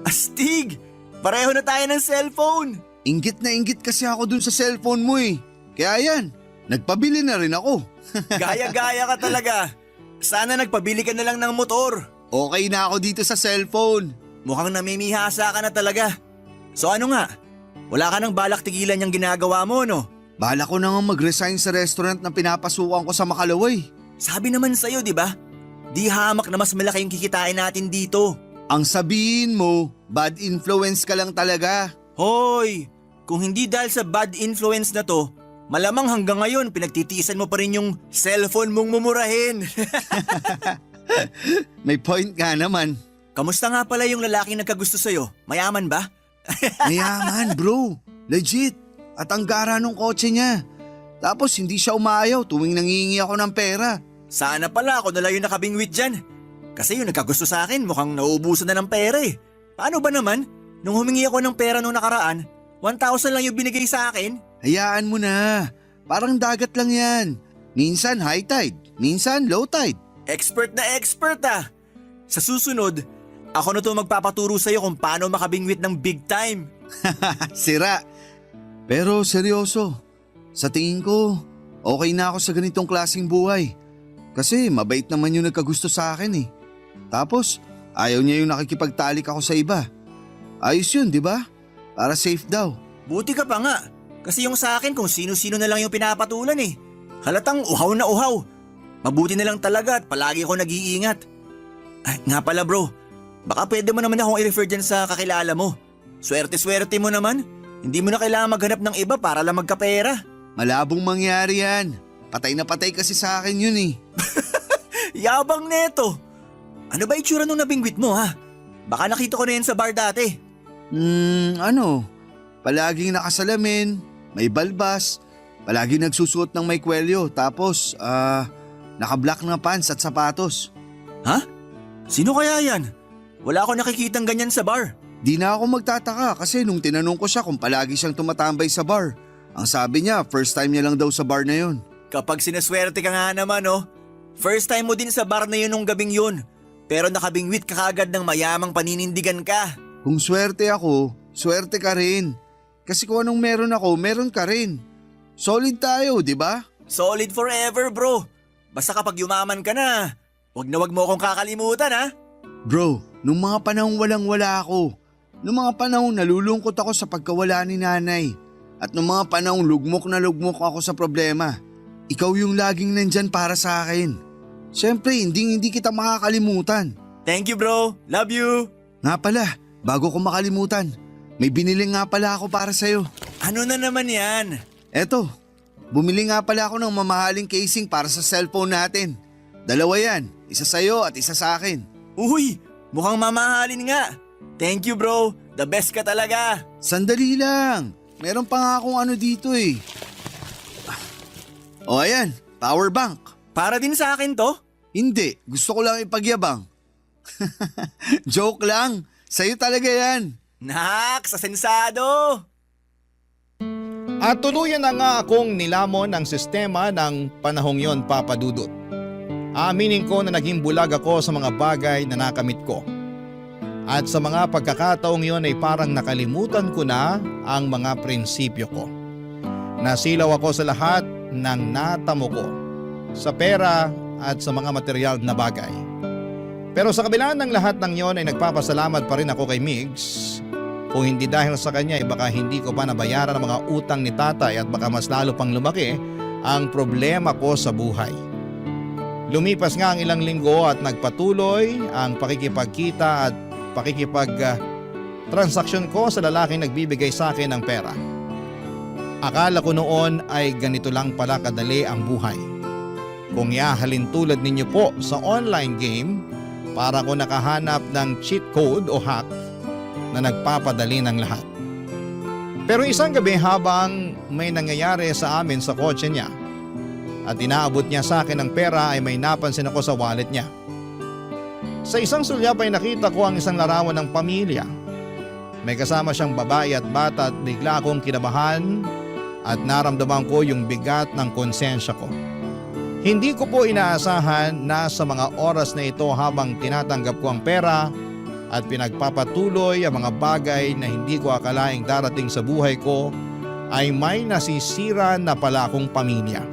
Astig! Pareho na tayo ng cellphone! Inggit na inggit kasi ako dun sa cellphone mo eh. Kaya yan, nagpabili na rin ako. Gaya-gaya ka talaga. Sana nagpabili ka na lang ng motor. Okay na ako dito sa cellphone. Mukhang namimihasa ka na talaga. So ano nga? Wala ka nang balak tigilan yung ginagawa mo, no? Bala ko na nga mag-resign sa restaurant na pinapasukan ko sa Makalaway. Sabi naman sa'yo, di ba? Di hamak na mas malaki yung kikitain natin dito. Ang sabihin mo, bad influence ka lang talaga. Hoy! Kung hindi dahil sa bad influence na to, malamang hanggang ngayon pinagtitiisan mo pa rin yung cellphone mong mumurahin. May point ka naman. Kamusta nga pala yung lalaking nagkagusto sa'yo? Mayaman ba? Mayaman bro, legit. At ang gara nung kotse niya. Tapos hindi siya umayaw tuwing nangingi ako ng pera. Sana pala ako nalang yung nakabingwit dyan. Kasi yung nagkagusto sa akin mukhang nauubusan na ng pera eh. Paano ba naman? Nung humingi ako ng pera nung nakaraan, 1,000 lang yung binigay sa akin. Hayaan mo na. Parang dagat lang yan. Minsan high tide, minsan low tide. Expert na expert ah. Sa susunod, Ako na to magpapaturo sa'yo kung paano makabingwit ng big time. Sira. Pero seryoso, sa tingin ko, okay na ako sa ganitong klaseng buhay. Kasi mabait naman yung nagkagusto sa akin eh. Tapos, ayaw niya yung nakikipagtalik ako sa iba. Ayos yun, di ba? Para safe daw. Buti ka pa nga. Kasi yung sa akin kung sino-sino na lang yung pinapatulan eh. Halatang uhaw na uhaw. Mabuti na lang talaga at palagi ako nag-iingat. Ay, nga pala bro, baka pwede mo naman akong i-refer dyan sa kakilala mo. Swerte-swerte mo naman. Hindi mo na kailangan maghanap ng iba para lang magkapera. Malabong mangyari yan. Patay na patay kasi sa akin yun eh. Yabang neto. Ano ba itsura nung nabingwit mo ha? Baka nakita ko na yan sa bar dati. Palaging nakasalamin, may balbas, palaging nagsusuot ng may kwelyo, tapos naka-black na pants at sapatos. Ha? Sino kaya yan? Wala ako nakikitang ganyan sa bar. Di na ako magtataka kasi nung tinanong ko siya kung palagi siyang tumatambay sa bar, ang sabi niya first time niya lang daw sa bar na yun. Kapag sinaswerte ka nga naman oh. First time mo din sa bar na yun nung gabing yun. Pero nakabingwit ka kagad ng mayamang paninindigan ka. Kung swerte ako, swerte ka rin. Kasi kung anong meron ako, meron ka rin. Solid tayo, di ba? Solid forever bro. Basta kapag yumaman ka na, wag mo akong kakalimutan ha. Bro, nung mga panahong walang-wala ako, nung mga panahong nalulungkot ako sa pagkawala ni nanay, at nung mga panahong lugmok na lugmok ako sa problema, ikaw yung laging nandyan para sa akin. Siyempre, hindi kita makakalimutan. Thank you bro. Love you. Nga pala, bago ko makalimutan, may binili nga pala ako para sa'yo. Ano na naman yan? Eto, bumili nga pala ako ng mamahaling casing para sa cellphone natin. Dalawa yan, isa sa'yo at isa sa akin. Uy, mukhang mamahalin nga. Thank you bro. The best ka talaga. Sandali lang, meron pa nga akong ano dito eh. O ayan, power bank. Para din sa akin to? Hindi, gusto ko lang ipagyabang. Joke lang, sa'yo talaga yan. Nak, sa sensado. At tuluyan na nga akong nilamon ang sistema ng panahong yon, Papa Dudut. Aaminin ko na naging bulag ako sa mga bagay na nakamit ko. At sa mga pagkakataong yon ay parang nakalimutan ko na ang mga prinsipyo ko. Nasilaw ako sa lahat ng natamo ko, sa pera at sa mga material na bagay. Pero sa kabila ng lahat ng yon ay nagpapasalamat pa rin ako kay Migs. Kung hindi dahil sa kanya ay baka hindi ko pa nabayaran ang mga utang ni tatay at baka mas lalo pang lumaki ang problema ko sa buhay. Lumipas nga ang ilang linggo at nagpatuloy ang pakikipagkita at transaksyon ko sa lalaking nagbibigay sa akin ng pera. Akala ko noon ay ganito lang pala kadali ang buhay. Kung iahalin tulad ninyo po sa online game, para ko nakahanap ng cheat code o hack na nagpapadali ng lahat. Pero isang gabi habang may nangyayari sa amin sa kotse niya at inaabot niya sa akin ng pera ay may napansin ako sa wallet niya. Sa isang sulyap ay nakita ko ang isang larawan ng pamilya. May kasama siyang babae at bata at bigla akong kinabahan at naramdaman ko yung bigat ng konsensya ko. Hindi ko po inaasahan na sa mga oras na ito habang tinatanggap ko ang pera at pinagpapatuloy ang mga bagay na hindi ko akalaing darating sa buhay ko ay may nasisira na pala akong pamilya.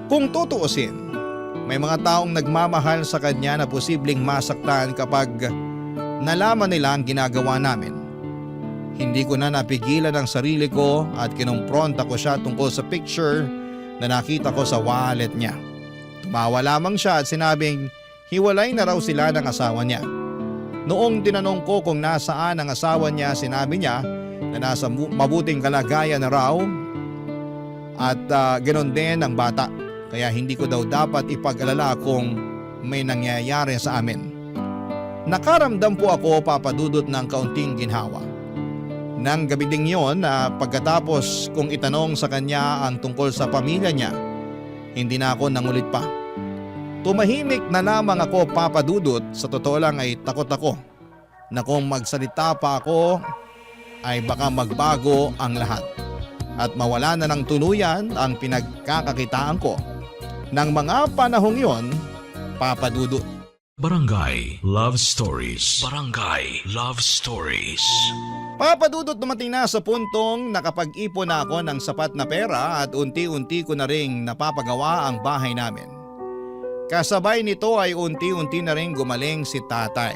Kung tutuusin, may mga taong nagmamahal sa kanya na posibleng masaktan kapag nalaman nila ang ginagawa namin. Hindi ko na napigilan ang sarili ko at kinumpronta ko siya tungkol sa picture na nakita ko sa wallet niya. Tumawa lamang siya at sinabing hiwalay na raw sila ng asawa niya. Noong tinanong ko kung nasaan ang asawa niya, sinabi niya na nasa mabuting kalagayan na raw at ganoon din ang bata. Kaya hindi ko daw dapat ipag-alala kung may nangyayari sa amin. Nakaramdam po ako, Papa Dudut, ng kaunting ginhawa. Nang gabi ding yon na pagkatapos kong itanong sa kanya ang tungkol sa pamilya niya, hindi na ako nangulit pa. Tumahimik na lamang ako, Papa Dudut. Sa totoo lang ay takot ako na kung magsalita pa ako ay baka magbago ang lahat at mawala na ng tuluyan ang pinagkakakitaan ko ng mga panahong yon, Papa Dudut. Barangay Love Stories. Barangay Love Stories. Papadudot dumating na sa puntong nakapag-ipon na ako ng sapat na pera at unti-unti ko na ring napapagawa ang bahay namin. Kasabay nito ay unti-unti na ring gumaling si tatay.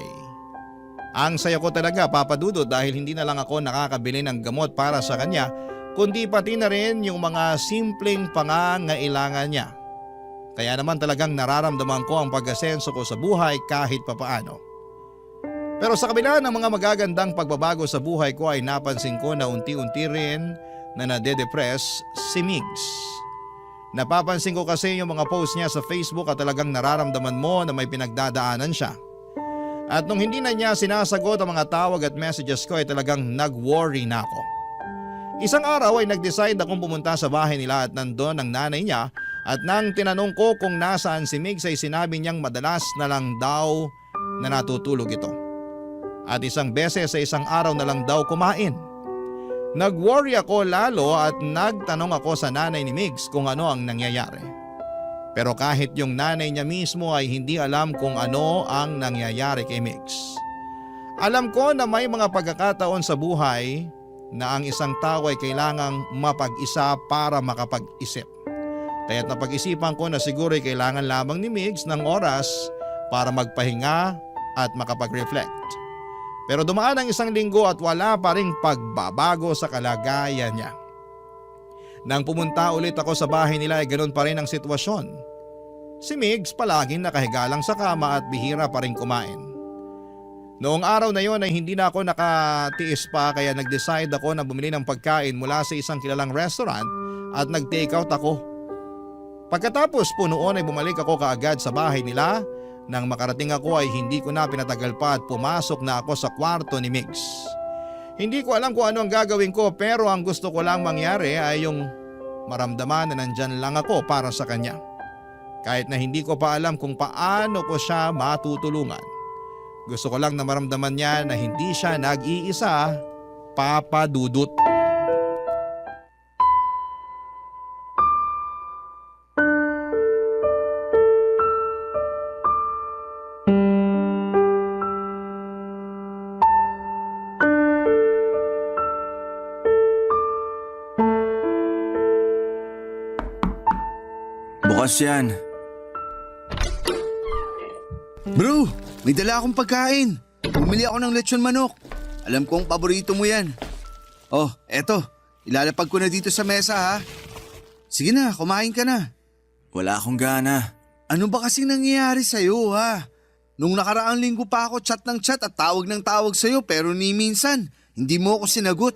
Ang saya ko talaga, papadudot, dahil hindi na lang ako nakakabili ng gamot para sa kanya, kundi pati na rin yung mga simpleng pangangailangan niya. Kaya naman talagang nararamdaman ko ang pag-asenso ko sa buhay kahit papaano. Pero sa kabila ng mga magagandang pagbabago sa buhay ko ay napansin ko na unti-unti rin na nade-depress si Migs. Napapansin ko kasi yung mga post niya sa Facebook at talagang nararamdaman mo na may pinagdadaanan siya. At nung hindi na niya sinasagot ang mga tawag at messages ko ay talagang nag-worry na ako. Isang araw ay nag-decide akong pumunta sa bahay nila at nandun ang nanay niya, at nang tinanong ko kung nasaan si Migs ay sinabi niyang madalas na lang daw na natutulog ito. At isang beses sa isang araw na lang daw kumain. Nag-worry ako lalo at nagtanong ako sa nanay ni Migs kung ano ang nangyayari. Pero kahit yung nanay niya mismo ay hindi alam kung ano ang nangyayari kay Migs. Alam ko na may mga pagkakataon sa buhay na ang isang tao ay kailangang mapag-isa para makapag-isip. Kaya't napag-isipan ko na siguro ay kailangan lamang ni Migs ng oras para magpahinga at makapag-reflect. Pero dumaan ang isang linggo at wala pa ring pagbabago sa kalagayan niya. Nang pumunta ulit ako sa bahay nila ay ganoon pa rin ang sitwasyon. Si Migs palaging nakahiga lang sa kama at bihira pa rin kumain. Noong araw na yon ay hindi na ako nakatiis pa, kaya nag-decide ako na bumili ng pagkain mula sa isang kilalang restaurant at nag-take out ako. Pagkatapos po noon ay bumalik ako kaagad sa bahay nila. Nang makarating ako ay hindi ko na pinatagal pa at pumasok na ako sa kwarto ni Migs. Hindi ko alam kung ano ang gagawin ko, pero ang gusto ko lang mangyari ay yung maramdaman na nandyan lang ako para sa kanya. Kahit na hindi ko pa alam kung paano ko siya matutulungan. Gusto ko lang na maramdaman niya na hindi siya nag-iisa, Papa Dudut. Bukas yan. Bro, may dala akong pagkain. Bumili ako ng lechon manok. Alam kong paborito mo yan. Oh, eto. Ilalapag ko na dito sa mesa ha. Sige na, kumain ka na. Wala akong gana. Ano ba kasing nangyayari sa'yo ha? Nung nakaraang linggo pa ako chat ng chat at tawag ng tawag sa'yo, pero ni minsan hindi mo ako sinagot.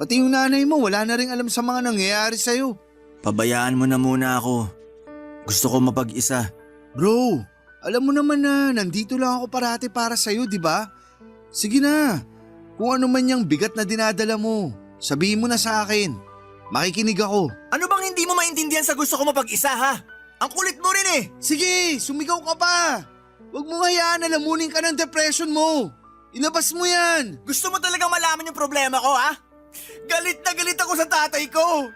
Pati yung nanay mo wala na rin alam sa mga nangyayari sa'yo. Pabayaan mo na muna ako. Gusto ko mapag-isa. Bro, alam mo naman na nandito lang ako parati para sa'yo, di ba? Sige na, kung ano man yung bigat na dinadala mo, sabihin mo na sa akin. Makikinig ako. Ano bang hindi mo maintindihan sa gusto ko mapag-isa ha? Ang kulit mo rin eh. Sige, sumigaw ka pa. Huwag mo hayaan na lamunin ka ng depression mo. Ilabas mo yan. Gusto mo talagang malaman yung problema ko ha? Galit na galit ako sa tatay ko.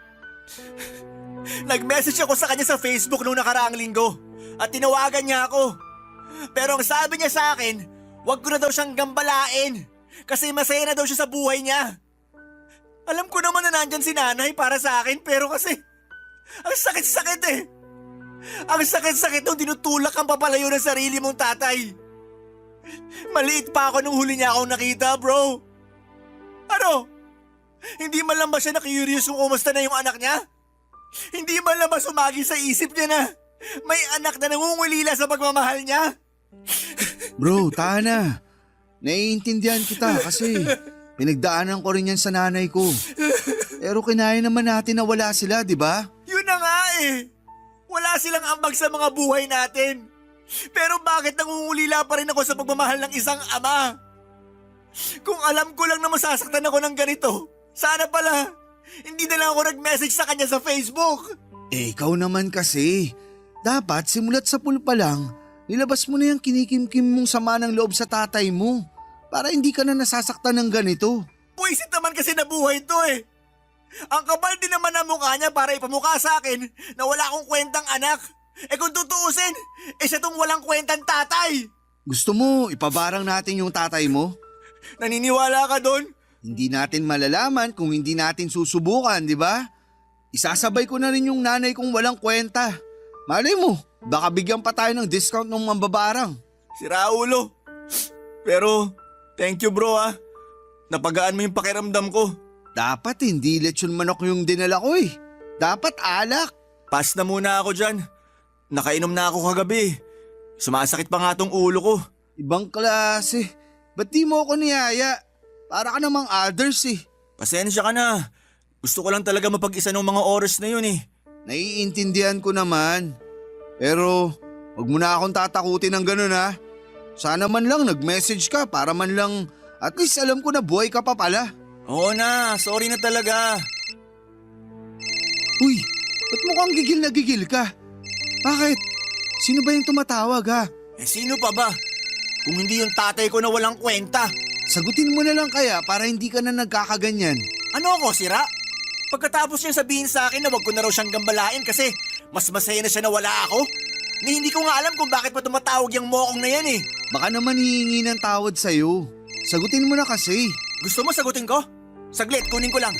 Nag-message ako sa kanya sa Facebook noong nakaraang linggo at tinawagan niya ako. Pero ang sabi niya sa akin, wag ko na daw siyang gambalain kasi masaya na daw siya sa buhay niya. Alam ko naman na nandyan si nanay para sa akin, pero kasi ang sakit-sakit eh. Ang sakit-sakit nung dinutulak ang papalayo ng sarili mong tatay. Maliit pa ako nung huli niya akong nakita, bro. Ano? Hindi man lang ba siya na-curious kung kumusta na yung anak niya? Hindi man lang ba sumagi sa isip niya na may anak na nangungulila sa pagmamahal niya? Bro, tahan na. Naiintindihan kita kasi pinagdaanan ko rin yan sa nanay ko. Pero kinaya naman natin na wala sila, di ba? Yun na nga eh. Wala silang ambag sa mga buhay natin. Pero bakit nangungulila pa rin ako sa pagmamahal ng isang ama? Kung alam ko lang na masasaktan ako ng ganito, sana pala hindi na lang ako nag-message sa kanya sa Facebook. Eh, ikaw naman kasi. Dapat simulat sa pool pa lang, nilabas mo na yung kinikimkim mong sama ng loob sa tatay mo para hindi ka na nasasaktan ng ganito. Puwisit naman kasi na buhay to eh. Ang kapal din naman ang mukha niya para ipamukha sa akin na wala akong kwentang anak. Eh kung tutuusin, siya tong walang kwentang tatay. Gusto mo ipabarang natin yung tatay mo? Naniniwala ka doon? Hindi natin malalaman kung hindi natin susubukan, di ba? Isasabay ko na rin yung nanay kong walang kwenta. Malay mo, baka bigyan pa tayo ng discount ng mambabarang. Si Raulo. Pero, thank you bro ah. Napagaan mo yung pakiramdam ko. Dapat hindi lechon manok yung dinala ko eh. Dapat alak. Pass na muna ako dyan. Nakainom na ako kagabi. Sumasakit pa nga tong ulo ko. Ibang klase. Ba't di mo ako niyaya? Para ka namang others eh. Pasensya ka na. Gusto ko lang talaga mapag-isa ng mga oras na yun eh. Naiintindihan ko naman. Pero, wag mo na akong tatakutin ng ganun ha. Sana man lang nag-message ka para man lang at least alam ko na buhay ka pa pala. Oo na, sorry na talaga. Uy, ba't mukhang gigil na gigil ka? Bakit? Sino ba yung tumatawag ha? Eh sino pa ba? Kung hindi yung tatay ko na walang kwenta. Sagutin mo na lang kaya para hindi ka na nagkakaganyan. Ano ako, sira? Pagkatapos niyang sabihin sa akin na wag ko na raw siyang gambalain kasi mas masaya na siya na wala ako. Ni hindi ko nga alam kung bakit pa tumatawag yung mokong na yan eh. Baka naman hihingi ng tawad sa'yo. Sagutin mo na kasi. Gusto mo sagutin ko? Saglit, kunin ko lang.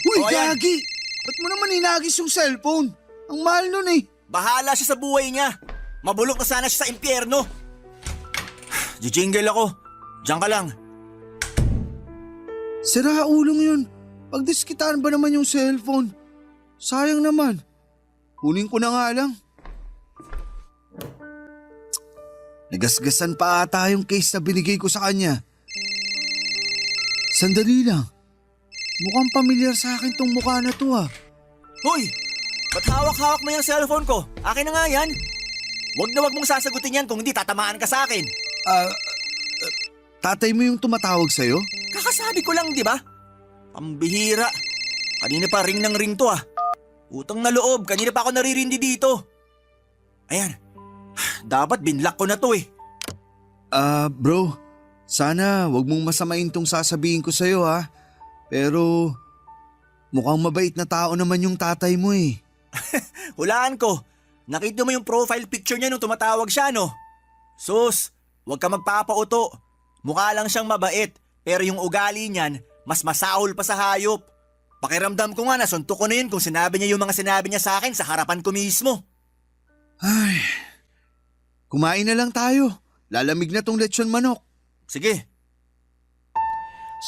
Uy, O, ayan. gagi! Ba't mo naman hinagis yung cellphone? Ang mahal nun eh. Bahala siya sa buhay niya. Mabulok na sana siya sa impyerno. Jijingle ako. Diyan ka lang. Sira ulong yun. Pagdiskitaan ba naman yung cellphone? Sayang naman. Kunin ko na nga lang. Nagasgasan pa ata yung case na binigay ko sa kanya. Sandali lang. Mukhang pamilyar sa akin tong mukha na to ah. Hoy! Ba't hawak-hawak mo yung cellphone ko? Akin na nga yan. Wag na wag mong sasagutin yan kung hindi tatamaan ka sa akin. Tatay mo yung tumatawag sa'yo? Kakasabi ko lang, di ba? Pambihira. Kanina pa ring ng ring to ah. Utang na loob, kanina pa ako naririndi dito. Ayan. Dapat binlock ko na to eh. Bro, sana wag mong masamain tong sasabihin ko sa'yo ha. Pero mukhang mabait na tao naman yung tatay mo eh. Hulaan ko. Nakita mo yung profile picture niya nung tumatawag siya, no? Sus, wag ka magpapauto. Mukha lang siyang mabait, pero yung ugali niyan, mas masaol pa sa hayop. Pakiramdam ko nga nasuntok ko na yun kung sinabi niya yung mga sinabi niya sa akin sa harapan ko mismo. Ay, kumain na lang tayo. Lalamig na tong lechon manok. Sige.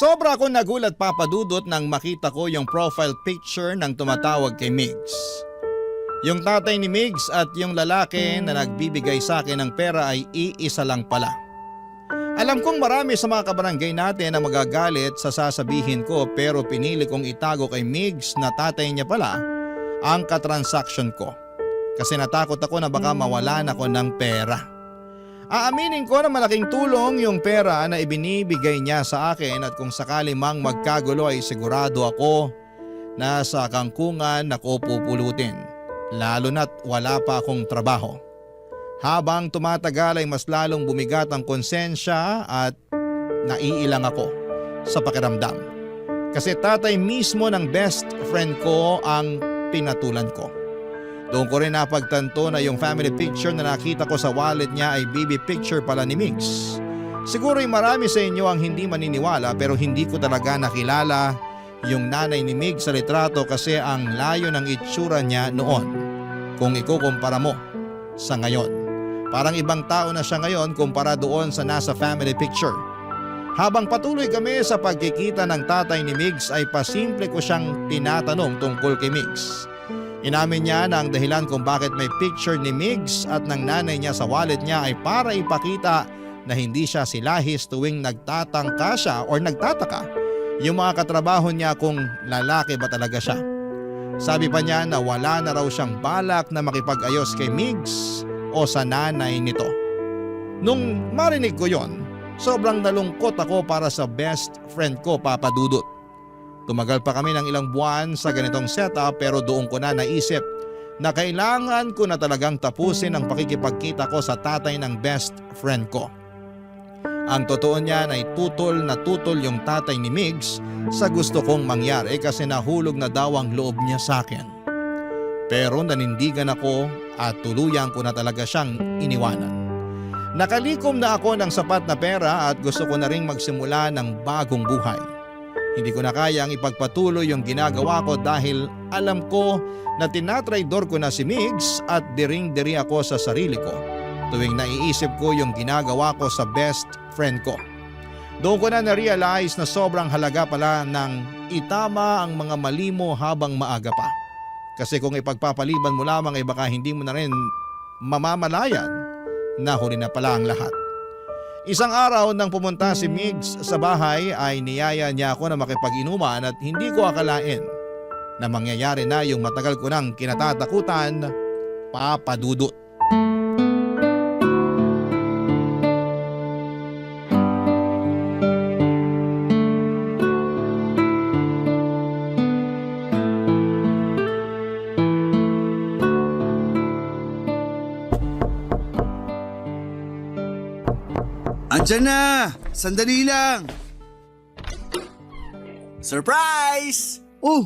Sobra akong nagulat papadudot nang makita ko yung profile picture ng tumatawag kay Migs. Yung tatay ni Migs at yung lalaki na nagbibigay sa akin ng pera ay iisa lang pala. Alam kong marami sa mga kabarangay natin na magagalit sa sasabihin ko pero pinili kong itago kay Migs na tatay niya pala ang katransaksyon ko. Kasi natakot ako na baka mawalan ako ng pera. Aaminin ko na malaking tulong yung pera na ibinibigay niya sa akin at kung sakali mang magkagulo ay sigurado ako na sa kangkungan ako pupulutin. Lalo na't wala pa akong trabaho. Habang tumatagal ay mas lalong bumigat ang konsensya at naiilang ako sa pakiramdam. Kasi tatay mismo ng best friend ko ang pinatulan ko. Doon ko rin napagtanto na yung family picture na nakita ko sa wallet niya ay baby picture pala ni Migs. Siguro ay marami sa inyo ang hindi maniniwala pero hindi ko talaga nakilala yung nanay ni Migs sa litrato kasi ang layo ng itsura niya noon kung ikukumpara mo sa ngayon. Parang ibang tao na siya ngayon kumpara doon sa nasa family picture. Habang patuloy kami sa pagkikita ng tatay ni Migs ay pasimple ko siyang tinatanong tungkol kay Migs. Inamin niya na ang dahilan kung bakit may picture ni Migs at ng nanay niya sa wallet niya ay para ipakita na hindi siya silahis tuwing nagtatangka siya or nagtataka yung mga katrabaho niya kung lalaki ba talaga siya. Sabi pa niya na wala na raw siyang balak na makipag-ayos kay Migs o sa nanay nito. Nung marinig ko yon, sobrang nalungkot ako para sa best friend ko, Papa Dudut. Tumagal pa kami ng ilang buwan sa ganitong setup pero doon ko na naisip na kailangan ko na talagang tapusin ang pakikipagkita ko sa tatay ng best friend ko. Ang totoo niyan ay tutol na tutol yung tatay ni Migs sa gusto kong mangyari kasi nahulog na daw ang loob niya sa akin. Pero nanindigan ako at tuluyan ko na talaga siyang iniwanan. Nakalikom na ako ng sapat na pera at gusto ko na ring magsimula ng bagong buhay. Hindi ko na kayang ipagpatuloy yung ginagawa ko dahil alam ko na tinatraidor ko na si Migs at diring-diri ako sa sarili ko tuwing naiisip ko yung ginagawa ko sa best friend ko. Doon ko na na-realize na sobrang halaga pala ng itama ang mga mali mo habang maaga pa. Kasi kung ipagpapaliban mo lamang ay baka hindi mo na rin mamamalayan na huli na pala ang lahat. Isang araw nang pumunta si Migs sa bahay ay niyaya niya ako na makipag-inuman at hindi ko akalain na mangyayari na yung matagal ko nang kinatatakutan, Papa Dudut. Andyan na! Sandali lang! Surprise! Oh,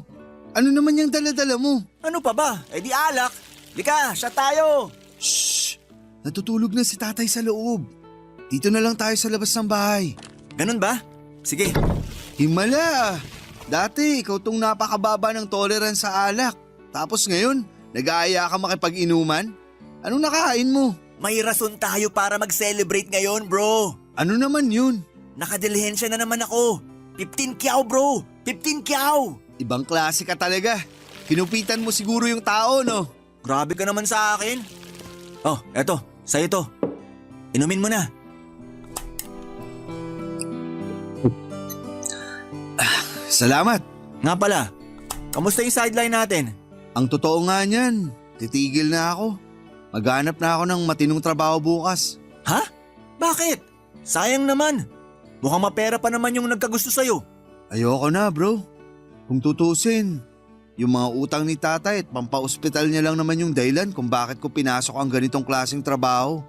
ano naman yung dala-dala mo? Ano pa ba? Eh di alak. Lika, shot tayo. Shh! Natutulog na si tatay sa loob. Dito na lang tayo sa labas ng bahay. Ganun ba? Sige. Himala! Dati, ikaw tong napakababa ng tolerance sa alak. Tapos ngayon, nag-aaya ka makipag-inuman? Anong nakain mo? May rason tayo para mag-celebrate ngayon, bro. Ano naman yun? Nakadilihensya na naman ako. 15 kyaw, bro. 15 kyaw. Ibang klase ka talaga. Kinupitan mo siguro yung tao, no? Grabe ka naman sa akin. Oh, eto. Sa'yo to. Inumin mo na. Salamat. Nga pala, kamusta yung sideline natin? Ang totoo nga niyan, titigil na ako. Maghanap na ako ng matinong trabaho bukas. Ha? Bakit? Sayang naman. Mukhang mapera pa naman yung nagkagusto sa'yo. Ayoko na, bro. Kung tutusin, yung mga utang ni tatay at pampa-ospital niya lang naman yung dahilan kung bakit ko pinasok ang ganitong klaseng trabaho.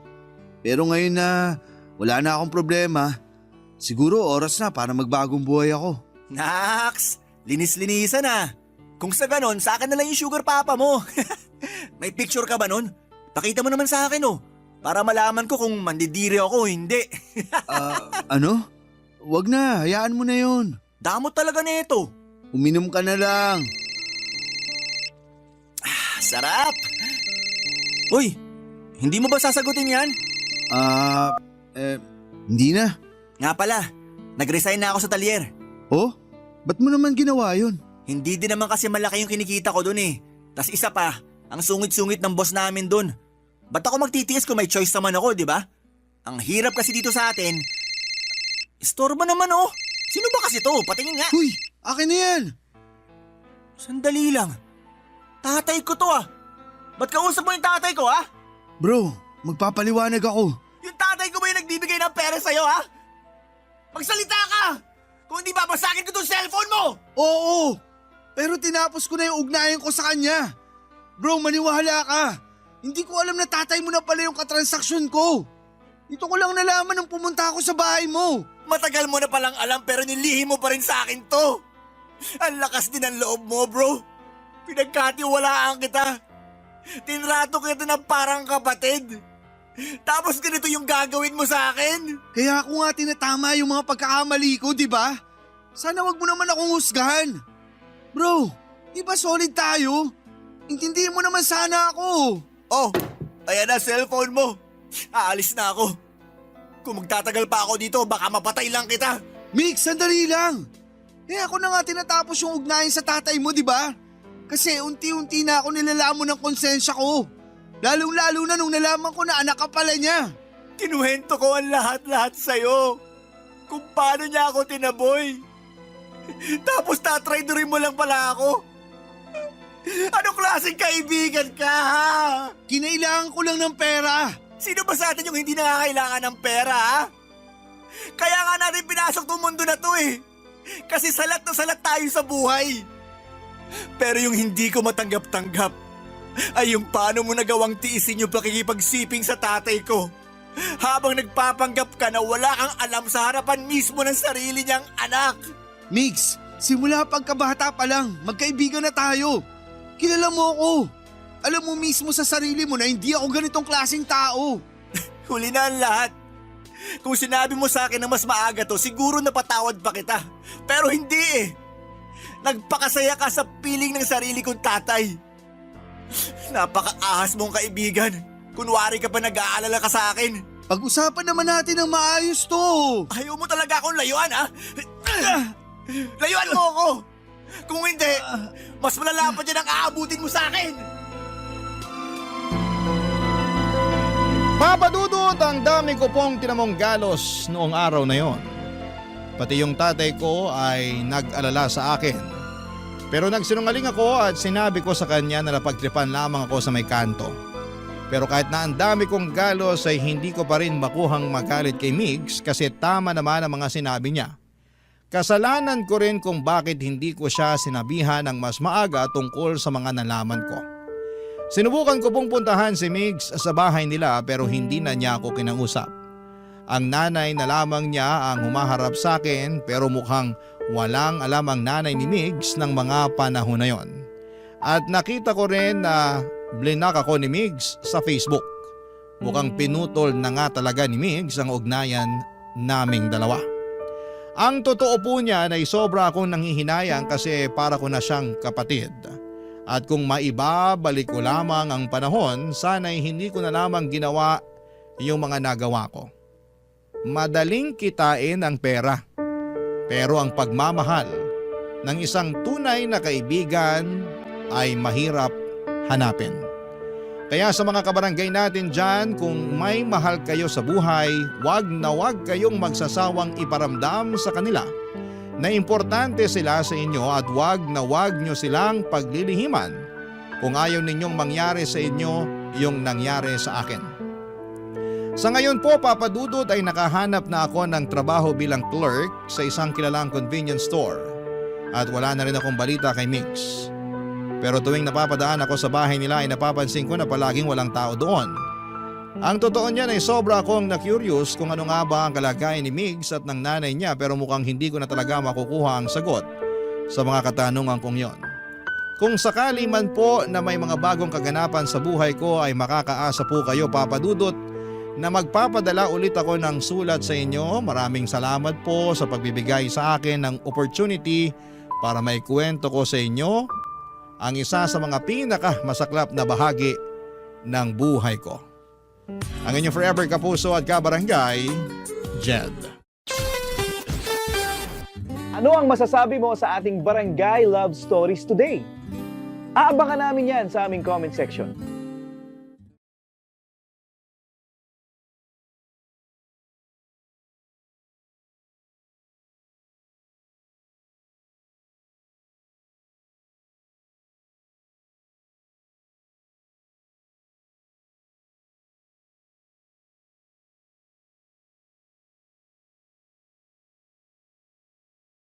Pero ngayon na wala na akong problema, siguro oras na para magbagong buhay ako. Naks! Linis-linisan ah. Kung sa ganon, sa akin na lang yung sugar papa mo. May picture ka ba nun? Pakita mo naman sa akin oh. Para malaman ko kung mandidiri ako o hindi. Ano? Wag na, hayaan mo na yun. Damot talaga nito. Uminom ka na lang. Sarap! Uy, hindi mo ba sasagutin yan? Hindi na. Nga pala, nag-resign na ako sa talyer. Oh? Ba't mo naman ginawa yun? Hindi din naman kasi malaki yung kinikita ko dun eh. Tas isa pa, ang sungit-sungit ng boss namin dun. Ba't ako magtitiis kung may choice naman ako, di ba? Ang hirap kasi dito sa atin. Istorbo naman oh. Sino ba kasi to? Patingin nga. Huy, akin na yan. Sandali lang. Tatay ko to ah. Ba't kausap mo yung tatay ko ah? Bro, magpapaliwanag ako. Yung tatay ko ba yung nagbibigay ng pera sa'yo ha? Magsalita ka! Kung hindi babasagin ko tong cellphone mo! Oo, pero tinapos ko na yung ugnayan ko sa kanya. Bro, maniwala ka. Hindi ko alam na tatay mo na pala yung katransaksyon ko. Dito ko lang nalaman nung pumunta ako sa bahay mo. Matagal mo na palang alam pero nilihim mo pa rin sa akin to. Ang lakas din ng loob mo bro. Pinagkatiwalaan kita. Tinrato kita ng parang kapatid. Tapos ganito yung gagawin mo sa akin? Kaya ako nga tinatama yung mga pagkakamali ko, di ba? Sana wag mo naman akong husgahan. Bro, di ba solid tayo? Intindihin mo naman sana ako. Oh, ayan na cellphone mo. Aalis na ako. Kung magtatagal pa ako dito, baka mapatay lang kita. Mix, sandali lang. Ako na nga tinatapos yung ugnayan sa tatay mo, di ba? Kasi unti-unti na ako nilalamon ng konsensya ko. Lalong-lalo na nung nalaman ko na anak ka pala niya. Kinuhento ko ang lahat-lahat sa'yo. Kung paano niya ako tinaboy. Tapos tatraidorin mo lang pala ako. Anong klaseng kaibigan ka ha? Kinailangan ko lang ng pera. Sino ba sa atin yung hindi nakakailangan ng pera ha? Kaya nga natin pinasok tong mundo na to eh. Kasi salat na salat tayo sa buhay. Pero yung hindi ko matanggap-tanggap ay yung paano mo nagawang tiisin yung pakikipagsiping sa tatay ko. Habang nagpapanggap ka na wala kang alam sa harapan mismo ng sarili niyang anak. Mix, simula pagkabata pa lang, magkaibigan na tayo. Kilala mo ako. Alam mo mismo sa sarili mo na hindi ako ganitong klaseng tao. Huli na ang lahat. Kung sinabi mo sa akin na mas maaga to, siguro napatawad pa kita. Pero hindi eh. Nagpakasaya ka sa piling ng sarili kong tatay. Napakaahas mong kaibigan. Kunwari ka pa nag-aalala ka sa akin. Pag-usapan naman natin ng maayos to. Ayaw mo talaga akong layuan, ha? Layuan mo ako! Kung hindi, mas malala pa dyan ang aabutin mo sa akin! Papa Dudut, ang dami ko pong tinamong galos noong araw na yon. Pati yung tatay ko ay nag-alala sa akin. Pero nagsinungaling ako at sinabi ko sa kanya na napagtripan lamang ako sa may kanto. Pero kahit na ang dami kong galos ay hindi ko pa rin makuhang magalit kay Migs kasi tama naman ang mga sinabi niya. Kasalanan ko rin kung bakit hindi ko siya sinabihan ng mas maaga tungkol sa mga nalaman ko. Sinubukan ko pong puntahan si Migs sa bahay nila pero hindi na niya ako kinausap. Ang nanay na lamang niya ang humaharap sa akin pero mukhang walang alam ang nanay ni Migs ng mga panahon na yon. At nakita ko rin na blinak ako ni Migs sa Facebook. Mukhang pinutol na nga talaga ni Migs ang ugnayan naming dalawa. Ang totoo po niya ay sobra akong nanghihinayang kasi para ko na siyang kapatid. At kung maibabalik ko lamang ang panahon, sana'y hindi ko na lamang ginawa yung mga nagawa ko. Madaling kitain ang pera. Pero ang pagmamahal ng isang tunay na kaibigan ay mahirap hanapin. Kaya sa mga kabarangay natin dyan, kung may mahal kayo sa buhay, wag na wag kayong magsasawang iparamdam sa kanila na importante sila sa inyo at wag na wag nyo silang paglilihiman kung ayaw ninyong mangyari sa inyo yung nangyari sa akin. Sa ngayon po, Papa Dudut, ay nakahanap na ako ng trabaho bilang clerk sa isang kilalang convenience store at wala na rin akong balita kay Mix. Pero tuwing napapadaan ako sa bahay nila ay napapansin ko na palaging walang tao doon. Ang totoo niyan ay sobra akong na-curious kung ano nga ba ang kalagayan ni Migs at ng nanay niya pero mukhang hindi ko na talaga makukuha ang sagot sa mga katanungan kong yon. Kung sakali man po na may mga bagong kaganapan sa buhay ko ay makakaasa po kayo, Papa Dudut, na magpapadala ulit ako ng sulat sa inyo. Maraming salamat po sa pagbibigay sa akin ng opportunity para may kwento ko sa inyo ang isa sa mga pinakamasaklap na bahagi ng buhay ko. Ang inyong forever kapuso at kabarangay, Jed. Ano ang masasabi mo sa ating Barangay Love Stories today? Aabangan namin yan sa aming comment section.